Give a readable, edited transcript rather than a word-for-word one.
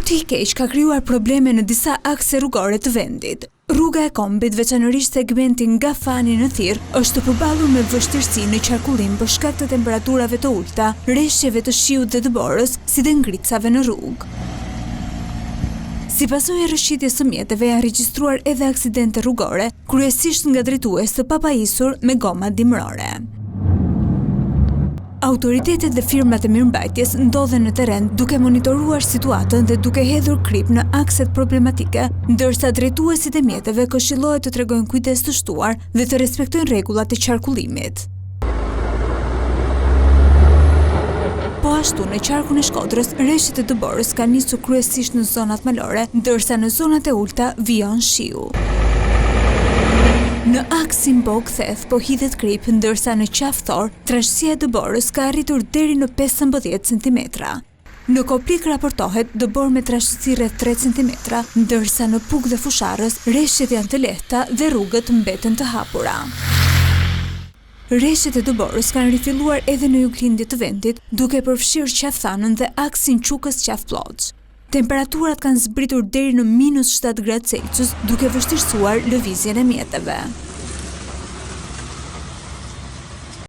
Voti i keq ka krijuar probleme në disa akse rrugore të vendit. Rruga e Kombit, veçanërisht segmenti nga Fani në Thirr, është të përballur me vështirësi në qarkullim për shkak të temperaturave të ulta, rreshjeve të shiut dhe të borës, si dhe ngritësave në rrugë. Si pasojë e rrëshqitjes së mjeteve janë regjistruar edhe aksidente rrugore, kryesisht nga drejtues të papajisur me goma dimrore. Autoritetet dhe firmat e mirëmbajtjes ndodhen në terren duke monitoruar situatën dhe duke hedhur krip në akset problematike, ndërsa drejtuesit e mjeteve këshillohet të tregojnë kujdes të shtuar dhe të respektojnë rregullat e qarkullimit. Po ashtu në qarkun e Shkodrës, rreshtet e të borës kanë nisur kryesisht në zonat malore, ndërsa në zonat e ulta vijon shiu. Në aksin Bog-Theth po hidhet krip, ndërsa në qafthor, trashësia e dëborës ka arritur deri në 15 cm. Në Koprik raportohet dëbor me trashësi rreth 3 cm, ndërsa në Puk dhe Fusharrës rreshtet janë të lehta dhe rrugët mbeten të hapura. Rreshtet e dëborës kanë rifilluar edhe në juglindje të vendit, duke përfshirë qafthanën dhe aksin Qukës-Qafpllocë. Temperaturat kanë zbritur deri në -7 gradë Celsius, duke vështirësuar lëvizjen e mjeteve.